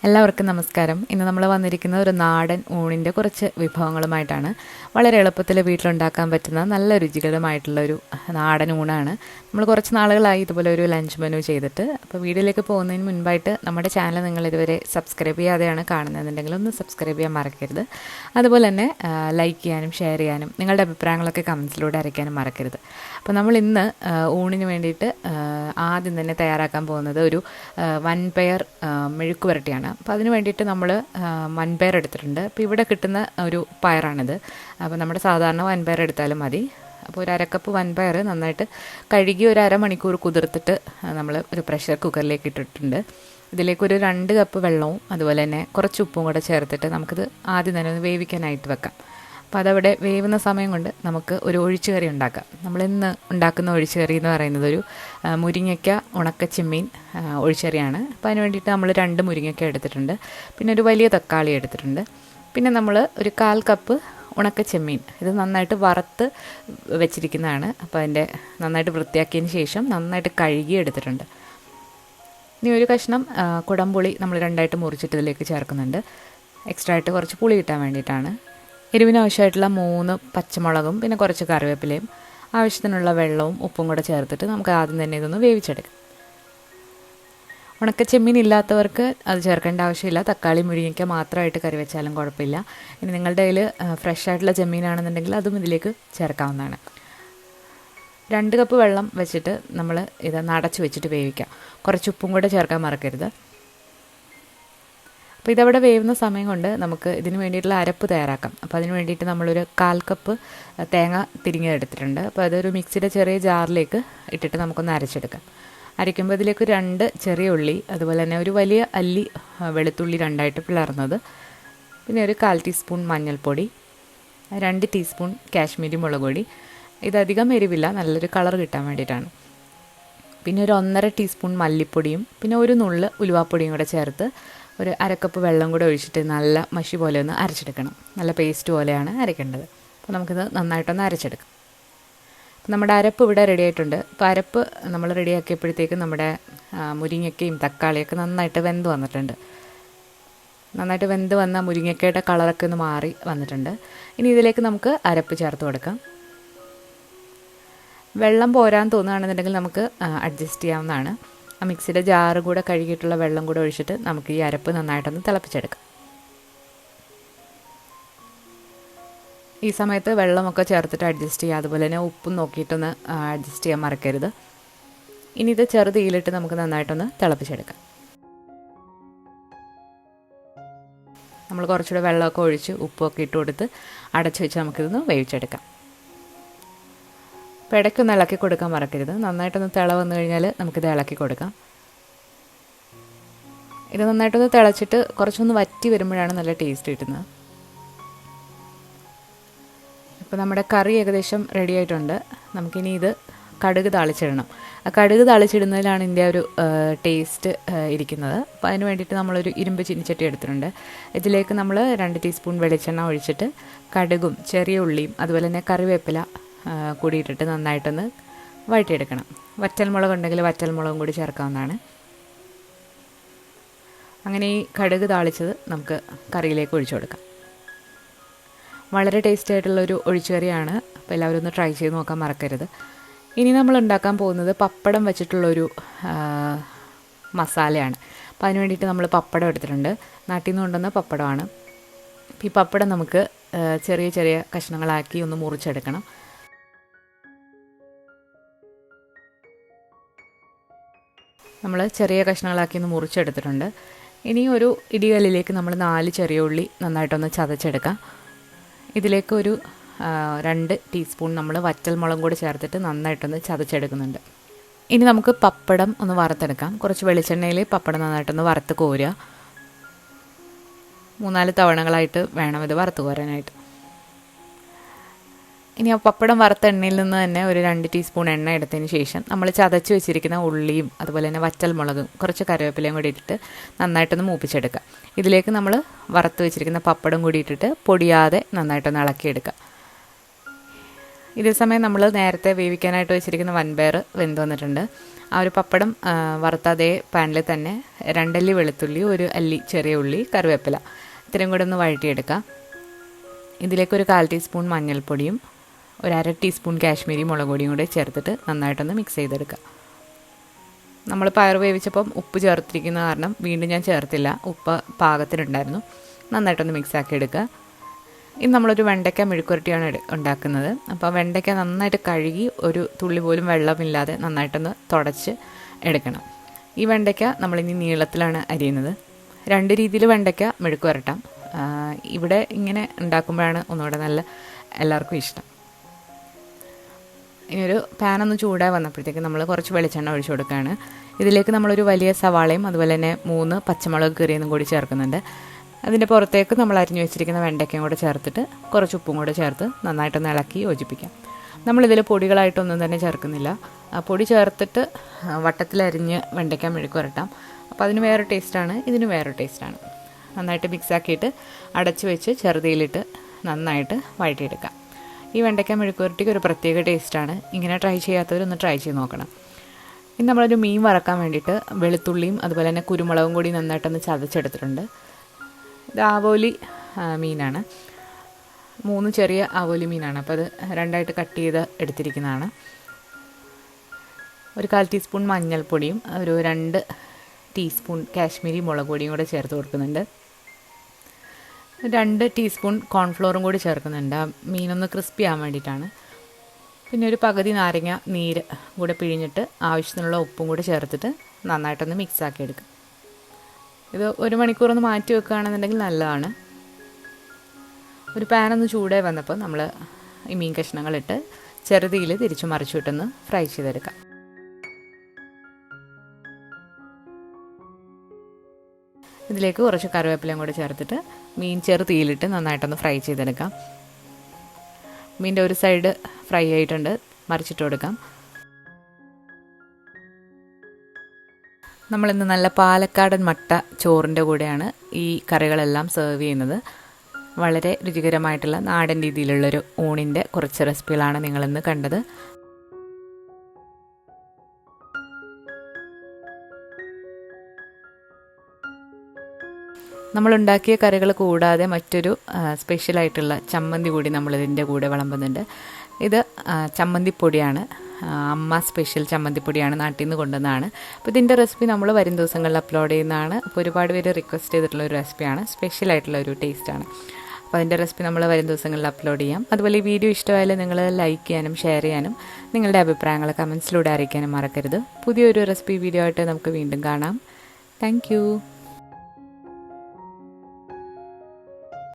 എല്ലാവർക്കും നമസ്കാരം. ഇന്ന് നമ്മൾ വന്നിരിക്കുന്ന ഒരു നാടൻ ഊണിൻ്റെ കുറച്ച് വിഭവങ്ങളുമായിട്ടാണ്. വളരെ എളുപ്പത്തിൽ വീട്ടിലുണ്ടാക്കാൻ പറ്റുന്ന നല്ല രുചികരമായിട്ടുള്ളൊരു നാടൻ ഊണാണ്. നമ്മൾ കുറച്ച് നാളുകളായി ഇതുപോലെ ഒരു ലഞ്ച് മെനു ചെയ്തിട്ട്. അപ്പോൾ വീഡിയോയിലേക്ക് പോകുന്നതിന് മുൻപായിട്ട് നമ്മുടെ ചാനൽ നിങ്ങൾ ഇതുവരെ സബ്സ്ക്രൈബ് ചെയ്യാതെയാണ് കാണുന്നതെന്നുണ്ടെങ്കിൽ ഒന്ന് സബ്സ്ക്രൈബ് ചെയ്യാൻ മറക്കരുത്. അതുപോലെ തന്നെ ലൈക്ക് ചെയ്യാനും ഷെയർ ചെയ്യാനും നിങ്ങളുടെ അഭിപ്രായങ്ങളൊക്കെ കമൻസിലൂടെ അറിയിക്കാനും മറക്കരുത്. അപ്പോൾ നമ്മൾ ഇന്ന് ഊണിന് വേണ്ടിയിട്ട് ആദ്യം തന്നെ തയ്യാറാക്കാൻ പോകുന്നത് ഒരു വൻപയർ മെഴുക്ക് പുരട്ടിയാണ്. അപ്പോൾ അതിന് വേണ്ടിയിട്ട് നമ്മൾ വൻപയർ എടുത്തിട്ടുണ്ട്. അപ്പോൾ ഇവിടെ കിട്ടുന്ന ഒരു പയറാണിത്. അപ്പോൾ നമ്മുടെ സാധാരണ വൻപയർ എടുത്താലും മതി. അപ്പോൾ ഒരു അരക്കപ്പ് വൻപയർ നന്നായിട്ട് കഴുകി ഒരു അരമണിക്കൂർ കുതിർത്തിട്ട് നമ്മൾ ഒരു പ്രഷർ കുക്കറിലേക്ക് ഇട്ടിട്ടുണ്ട്. ഇതിലേക്കൊരു 2 കപ്പ് വെള്ളവും അതുപോലെ തന്നെ കുറച്ച് ഉപ്പും കൂടെ ചേർത്തിട്ട് നമുക്കിത് ആദ്യം തന്നെ ഒന്ന് വേവിക്കാനായിട്ട് വെക്കാം. അപ്പോൾ അതവിടെ വേവുന്ന സമയം കൊണ്ട് നമുക്ക് ഒരു ഒഴിച്ചുകറി ഉണ്ടാക്കാം. നമ്മളിന്ന് ഉണ്ടാക്കുന്ന ഒഴിച്ചുകറി എന്ന് പറയുന്നത് ഒരു മുരിങ്ങയ്ക്ക ഉണക്ക ചെമ്മീൻ ഒഴിച്ചുകറിയാണ്. അപ്പോൾ അതിന് വേണ്ടിയിട്ട് നമ്മൾ 2 മുരിങ്ങയ്ക്ക എടുത്തിട്ടുണ്ട്. പിന്നെ ഒരു വലിയ തക്കാളി എടുത്തിട്ടുണ്ട്. പിന്നെ നമ്മൾ ഒരു 1/4 കപ്പ് ഉണക്ക ചെമ്മീൻ, ഇത് നന്നായിട്ട് വറുത്ത് വെച്ചിരിക്കുന്നതാണ്. അപ്പോൾ അതിൻ്റെ നന്നായിട്ട് വൃത്തിയാക്കിയതിന് ശേഷം നന്നായിട്ട് കഴുകി എടുത്തിട്ടുണ്ട്. ഇനി ഒരു കഷ്ണം കുടംപുളി നമ്മൾ 2ആയിട്ട് മുറിച്ചിട്ട് ഇതിലേക്ക് ചേർക്കുന്നുണ്ട്. എക്സ്ട്രാ ആയിട്ട് കുറച്ച് പുളി കിട്ടാൻ വേണ്ടിയിട്ടാണ്. എരിവിന് ആവശ്യമായിട്ടുള്ള 3 പച്ചമുളകും പിന്നെ കുറച്ച് കറിവേപ്പിലയും ആവശ്യത്തിനുള്ള വെള്ളവും ഉപ്പും കൂടെ ചേർത്തിട്ട് നമുക്ക് ആദ്യം തന്നെ ഇതൊന്ന് വേവിച്ചെടുക്കാം. ഉണക്ക ചെമ്മീൻ ഇല്ലാത്തവർക്ക് അത് ചേർക്കേണ്ട ആവശ്യമില്ല. തക്കാളി മുരിങ്ങയ്ക്ക മാത്രമായിട്ട് കറി വെച്ചാലും കുഴപ്പമില്ല. ഇനി നിങ്ങളുടെ കയ്യിൽ ഫ്രഷ് ആയിട്ടുള്ള ചെമ്മീനാണെന്നുണ്ടെങ്കിൽ അതും ഇതിലേക്ക് ചേർക്കാവുന്നതാണ്. 2 കപ്പ് വെള്ളം വെച്ചിട്ട് നമ്മൾ ഇത് അടച്ച് വെച്ചിട്ട് വേവിക്കാം. കുറച്ച് ഉപ്പും കൂടെ ചേർക്കാൻ മറക്കരുത്. അപ്പോൾ ഇതവിടെ വേവുന്ന സമയം കൊണ്ട് നമുക്ക് ഇതിന് വേണ്ടിയിട്ടുള്ള അരപ്പ് തയ്യാറാക്കാം. അപ്പോൾ അതിന് വേണ്ടിയിട്ട് നമ്മളൊരു 1/4 കപ്പ് തേങ്ങ തിരിഞ്ഞെടുത്തിട്ടുണ്ട്. അപ്പോൾ അതൊരു മിക്സിയുടെ ചെറിയ ജാറിലേക്ക് ഇട്ടിട്ട് നമുക്കൊന്ന് അരച്ചെടുക്കാം. അരയ്ക്കുമ്പോൾ ഇതിലേക്ക് 2 ചെറിയ ഉള്ളി, അതുപോലെ തന്നെ ഒരു വലിയ അല്ലി വെളുത്തുള്ളി 2ആയിട്ട് പിളർന്നത്, പിന്നെ ഒരു 1/4 ടീസ്പൂൺ മഞ്ഞൾപ്പൊടി, 2 ടീസ്പൂൺ കാശ്മീരി മുളക് പൊടി. ഇതധികം എരിവില്ല, നല്ലൊരു കളർ കിട്ടാൻ വേണ്ടിയിട്ടാണ്. പിന്നെ ഒരു 1.5 ടീസ്പൂൺ മല്ലിപ്പൊടിയും പിന്നെ ഒരു നുള്ള് ഉലുവാപ്പൊടിയും കൂടെ ചേർത്ത് ഒരു 1/2 കപ്പ് വെള്ളം കൂടെ ഒഴിച്ചിട്ട് നല്ല മഷി പോലെ ഒന്ന് അരച്ചെടുക്കണം. നല്ല പേസ്റ്റ് പോലെയാണ് അരയ്ക്കേണ്ടത്. അപ്പോൾ നമുക്കിത് നന്നായിട്ടൊന്ന് അരച്ചെടുക്കാം. നമ്മുടെ അരപ്പ് ഇവിടെ റെഡി ആയിട്ടുണ്ട്. അപ്പോൾ അരപ്പ് നമ്മൾ റെഡിയാക്കിയപ്പോഴത്തേക്കും നമ്മുടെ മുരിങ്ങയ്ക്കയും തക്കാളിയൊക്കെ നന്നായിട്ട് വെന്ത് വന്നിട്ടുണ്ട്. നന്നായിട്ട് വെന്ത് വന്ന മുരിങ്ങയ്ക്കയുടെ കളറൊക്കെ ഒന്ന് മാറി വന്നിട്ടുണ്ട്. ഇനി ഇതിലേക്ക് നമുക്ക് അരപ്പ് ചേർത്ത് കൊടുക്കാം. വെള്ളം പോരാൻ തോന്നുകയാണെന്നുണ്ടെങ്കിൽ നമുക്ക് അഡ്ജസ്റ്റ് ചെയ്യാവുന്നതാണ്. ആ മിക്സിയുടെ ജാറ് കൂടെ കഴുകിയിട്ടുള്ള വെള്ളം കൂടെ ഒഴിച്ചിട്ട് നമുക്ക് ഈ അരപ്പ് നന്നായിട്ടൊന്ന് തിളപ്പിച്ചെടുക്കാം. ഈ സമയത്ത് വെള്ളമൊക്കെ ചേർത്തിട്ട് അഡ്ജസ്റ്റ് ചെയ്യുക. അതുപോലെ തന്നെ ഉപ്പും നോക്കിയിട്ടൊന്ന് അഡ്ജസ്റ്റ് ചെയ്യാൻ മറക്കരുത്. ഇനി ഇത് ചെറുതീയിലിട്ട് നമുക്ക് നന്നായിട്ടൊന്ന് തിളപ്പിച്ചെടുക്കാം. നമ്മൾ കുറച്ചുകൂടെ വെള്ളമൊക്കെ ഒഴിച്ച് ഉപ്പൊക്കെ ഇട്ട് കൊടുത്ത് അടച്ചു വെച്ച് നമുക്കിതൊന്ന് വേവിച്ചെടുക്കാം. അപ്പോൾ ഇടയ്ക്കൊന്ന് ഇളക്കി കൊടുക്കാൻ മറക്കരുത്. നന്നായിട്ടൊന്ന് തിള വന്നു കഴിഞ്ഞാൽ നമുക്കിത് ഇളക്കി കൊടുക്കാം. ഇത് നന്നായിട്ടൊന്ന് തിളച്ചിട്ട് കുറച്ചൊന്ന് വറ്റി വരുമ്പോഴാണ് നല്ല ടേസ്റ്റ് കിട്ടുന്നത്. ഇപ്പോൾ നമ്മുടെ കറി ഏകദേശം റെഡി ആയിട്ടുണ്ട്. നമുക്കിനി ഇത് കടുക് താളിച്ചിടണം. ആ കടുക് താളിച്ചിടുന്നതിലാണ് ഇതിൻ്റെ ഒരു ടേസ്റ്റ് ഇരിക്കുന്നത്. അപ്പോൾ അതിന് വേണ്ടിയിട്ട് നമ്മളൊരു ഇരുമ്പ് ചീനിച്ചട്ടി എടുത്തിട്ടുണ്ട്. ഇതിലേക്ക് നമ്മൾ 2 ടീസ്പൂൺ വെളിച്ചെണ്ണ ഒഴിച്ചിട്ട് കടുകും ചെറിയ ഉള്ളിയും അതുപോലെ തന്നെ കറിവേപ്പില കൂടിയിട്ടിട്ട് നന്നായിട്ടൊന്ന് വഴറ്റിയെടുക്കണം. വറ്റൽമുളക് ഉണ്ടെങ്കിൽ വറ്റൽമുളകും കൂടി ചേർക്കാവുന്നതാണ്. അങ്ങനെ ഈ കടുക് താളിച്ചത് നമുക്ക് കറിയിലേക്ക് ഒഴിച്ചു കൊടുക്കാം. വളരെ ടേസ്റ്റി ആയിട്ടുള്ളൊരു ഒഴിച്ചുകറിയാണ്. അപ്പോൾ എല്ലാവരും ഒന്ന് ട്രൈ ചെയ്ത് നോക്കാൻ മറക്കരുത്. ഇനി നമ്മൾ ഉണ്ടാക്കാൻ പോകുന്നത് പപ്പടം വെച്ചിട്ടുള്ളൊരു മസാലയാണ്. അപ്പോൾ അതിന് വേണ്ടിയിട്ട് നമ്മൾ പപ്പടം എടുത്തിട്ടുണ്ട്. നാട്ടിൽ നിന്ന് കൊണ്ടുവന്ന പപ്പടമാണ്. ഈ പപ്പടം നമുക്ക് ചെറിയ ചെറിയ കഷ്ണങ്ങളാക്കി ഒന്ന് മുറിച്ചെടുക്കണം. നമ്മൾ ചെറിയ കഷ്ണങ്ങളാക്കി ഒന്ന് മുറിച്ചെടുത്തിട്ടുണ്ട്. ഇനി ഒരു ഇടികല്ലിലേക്ക് നമ്മൾ 4 ചെറിയ ഉള്ളി നന്നായിട്ടൊന്ന് ചതച്ചെടുക്കാം. ഇതിലേക്ക് ഒരു 2 ടീസ്പൂൺ നമ്മൾ വറ്റൽമുളകും കൂടി ചേർത്തിട്ട് നന്നായിട്ടൊന്ന് ചതച്ചെടുക്കുന്നുണ്ട്. ഇനി നമുക്ക് പപ്പടം ഒന്ന് വറുത്തെടുക്കാം. കുറച്ച് വെളിച്ചെണ്ണയിൽ പപ്പടം നന്നായിട്ടൊന്ന് വറുത്ത് കോരുക. 3-4 തവണകളായിട്ട് വേണം ഇത് വറുത്ത് കോരാനായിട്ട്. ഇനി ആ പപ്പടം വറുത്ത എണ്ണയിൽ നിന്ന് തന്നെ ഒരു 2 ടീസ്പൂൺ എണ്ണ എടുത്തതിന് ശേഷം നമ്മൾ ചതച്ച് വെച്ചിരിക്കുന്ന ഉള്ളിയും അതുപോലെ തന്നെ വറ്റൽമുളകും കുറച്ച് കറിവേപ്പിലയും കൂടി ഇട്ടിട്ട് നന്നായിട്ടൊന്ന് മൂപ്പിച്ചെടുക്കുക. ഇതിലേക്ക് നമ്മൾ വറുത്ത് വെച്ചിരിക്കുന്ന പപ്പടം കൂടി ഇട്ടിട്ട് പൊടിയാതെ നന്നായിട്ടൊന്ന് ഇളക്കിയെടുക്കുക. ഇതേ സമയം നമ്മൾ നേരത്തെ വേവിക്കാനായിട്ട് വെച്ചിരിക്കുന്ന വൻപയർ വെന്ത് വന്നിട്ടുണ്ട്. ആ ഒരു പപ്പടം വറുത്ത അതേ പാനിൽ തന്നെ 2 അല്ലി വെളുത്തുള്ളി, 1 അല്ലി ചെറിയ ഉള്ളി, കറിവേപ്പില ഇത്രയും കൂടെ ഒന്ന് വഴറ്റിയെടുക്കാം. ഇതിലേക്ക് ഒരു 1/4 ടീസ്പൂൺ മഞ്ഞൾപ്പൊടിയും 1/2 ടീസ്പൂൺ കാശ്മീരി മുളക് പൊടിയും കൂടെ ചേർത്തിട്ട് നന്നായിട്ടൊന്ന് മിക്സ് ചെയ്തെടുക്കുക. നമ്മൾ പയർ വേവിച്ചപ്പം ഉപ്പ് ചേർത്തിരിക്കുന്ന കാരണം വീണ്ടും ഞാൻ ചേർത്തില്ല, ഉപ്പ് പാകത്തിനുണ്ടായിരുന്നു. നന്നായിട്ടൊന്ന് മിക്സാക്കി എടുക്കുക. ഇന്ന് നമ്മളൊരു വെണ്ടയ്ക്ക മെഴുക്കുവരട്ടിയാണ് ഉണ്ടാക്കുന്നത്. അപ്പോൾ വെണ്ടയ്ക്ക നന്നായിട്ട് കഴുകി ഒരു തുള്ളി പോലും വെള്ളമില്ലാതെ നന്നായിട്ടൊന്ന് തുടച്ച് എടുക്കണം. ഈ വെണ്ടയ്ക്ക നമ്മളിനി നീളത്തിലാണ് അരിയുന്നത്. 2 രീതിയിൽ വെണ്ടയ്ക്ക മെഴുക്ക് വരട്ടാം. ഇവിടെ ഇങ്ങനെ ഉണ്ടാക്കുമ്പോഴാണ് ഒന്നുകൂടെ നല്ല എല്ലാവർക്കും ഇഷ്ടം. ഇനിയൊരു പാനൊന്ന് ചൂടായി വന്നപ്പോഴത്തേക്ക് നമ്മൾ കുറച്ച് വെളിച്ചെണ്ണ ഒഴിച്ചു കൊടുക്കുകയാണ്. ഇതിലേക്ക് നമ്മളൊരു വലിയ സവാളയും അതുപോലെ തന്നെ 3 പച്ചമുളക് കീറിയതും കൂടി ചേർക്കുന്നുണ്ട്. അതിൻ്റെ പുറത്തേക്ക് നമ്മൾ അരിഞ്ഞു വെച്ചിരിക്കുന്ന വെണ്ടയ്ക്കയും കൂടെ ചേർത്തിട്ട് കുറച്ച് ഉപ്പും കൂടെ ചേർത്ത് നന്നായിട്ടൊന്ന് ഇളക്കി യോജിപ്പിക്കാം. നമ്മളിതിൽ പൊടികളായിട്ടൊന്നും തന്നെ ചേർക്കുന്നില്ല. പൊടി ചേർത്തിട്ട് വട്ടത്തിലരിഞ്ഞ് വെണ്ടയ്ക്ക മെഴുക്ക് വരട്ടാം. അപ്പോൾ അതിന് വേറെ ടേസ്റ്റാണ്, ഇതിന് വേറെ ടേസ്റ്റാണ്. നന്നായിട്ട് മിക്സാക്കിയിട്ട് അടച്ച് വെച്ച് ചെറുതീയിലിട്ട് നന്നായിട്ട് വഴറ്റിയെടുക്കാം. ഈ വെണ്ടയ്ക്ക മെഴുക്ക് വരട്ടിക്ക് ഒരു പ്രത്യേക ടേസ്റ്റാണ്. ഇങ്ങനെ ട്രൈ ചെയ്യാത്തവരൊന്ന് ട്രൈ ചെയ്ത് നോക്കണം. ഇനി നമ്മളൊരു മീൻ വറക്കാൻ വേണ്ടിയിട്ട് വെളുത്തുള്ളിയും അതുപോലെ തന്നെ കുരുമുളകും കൂടി നന്നായിട്ടൊന്ന് ചതച്ചെടുത്തിട്ടുണ്ട്. ഇത് ആവോലി മീനാണ്, 3 ചെറിയ ആവോലി മീനാണ്. അപ്പോൾ അത് 2ആയിട്ട് കട്ട് ചെയ്ത് എടുത്തിരിക്കുന്നതാണ്. ഒരു 1/4 ടീസ്പൂൺ മഞ്ഞൾപ്പൊടിയും ഒരു 2 ടീസ്പൂൺ കാശ്മീരി മുളക് പൊടിയും കൂടെ ചേർത്ത് കൊടുക്കുന്നുണ്ട്. 2 ടീസ്പൂൺ കോൺഫ്ലോറും കൂടി ചേർക്കുന്നുണ്ട്, ആ മീനൊന്ന് ക്രിസ്പി ആവാൻ വേണ്ടിയിട്ടാണ്. പിന്നെ ഒരു പകുതി നാരങ്ങ നീര് കൂടെ പിഴിഞ്ഞിട്ട് ആവശ്യത്തിനുള്ള ഉപ്പും കൂടി ചേർത്തിട്ട് നന്നായിട്ടൊന്ന് മിക്സാക്കി എടുക്കും. ഇത് 1 മണിക്കൂറൊന്ന് മാറ്റി വെക്കുകയാണെന്നുണ്ടെങ്കിൽ നല്ലതാണ്. ഒരു പാനൊന്ന് ചൂടായി വന്നപ്പോൾ നമ്മൾ ഈ മീൻ കഷ്ണങ്ങളിട്ട് ചെറുതീയിൽ തിരിച്ചു മറിച്ചിട്ടൊന്ന് ഫ്രൈ ചെയ്തെടുക്കാം. ഇതിലേക്ക് കുറച്ച് കറിവേപ്പിലയും കൂടി ചേർത്തിട്ട് മീൻ ചെറുതീയിലിട്ട് നന്നായിട്ടൊന്ന് ഫ്രൈ ചെയ്തെടുക്കാം. മീൻ്റെ ഒരു സൈഡ് ഫ്രൈ ആയിട്ടുണ്ട്, മറിച്ചിട്ട് കൊടുക്കാം. നമ്മളിന്ന് നല്ല പാലക്കാടൻ മട്ട ചോറിൻ്റെ കൂടെയാണ് ഈ കറികളെല്ലാം സെർവ് ചെയ്യുന്നത്. വളരെ രുചികരമായിട്ടുള്ള നാടൻ രീതിയിലുള്ളൊരു ഊണിൻ്റെ കുറച്ച് റെസിപ്പികളാണ് നിങ്ങളിന്ന് കണ്ടത്. നമ്മളുണ്ടാക്കിയ കറികൾ കൂടാതെ മറ്റൊരു സ്പെഷ്യലായിട്ടുള്ള ചമ്മന്തി കൂടി നമ്മളിതിൻ്റെ കൂടെ വിളമ്പുന്നുണ്ട്. ഇത് ചമ്മന്തിപ്പൊടിയാണ്, അമ്മ സ്പെഷ്യൽ ചമ്മന്തിപ്പൊടിയാണ്, നാട്ടിൽ നിന്ന് കൊണ്ടുവന്നതാണ്. അപ്പോൾ ഇതിൻ്റെ റെസിപ്പി നമ്മൾ വരും ദിവസങ്ങളിൽ അപ്ലോഡ് ചെയ്യുന്നതാണ്. അപ്പോൾ ഒരുപാട് പേര് റിക്വസ്റ്റ് ചെയ്തിട്ടുള്ള ഒരു റെസിപ്പിയാണ്, സ്പെഷ്യലായിട്ടുള്ള ഒരു ടേസ്റ്റാണ്. അപ്പോൾ അതിൻ്റെ റെസിപ്പി നമ്മൾ വരും ദിവസങ്ങളിൽ അപ്ലോഡ് ചെയ്യാം. അതുപോലെ ഈ വീഡിയോ ഇഷ്ടമായാലും നിങ്ങൾ ലൈക്ക് ചെയ്യാനും ഷെയർ ചെയ്യാനും നിങ്ങളുടെ അഭിപ്രായങ്ങൾ കമൻസിലൂടെ അറിയിക്കാനും മറക്കരുത്. പുതിയൊരു റെസിപ്പി വീഡിയോ ആയിട്ട് നമുക്ക് വീണ്ടും കാണാം. താങ്ക്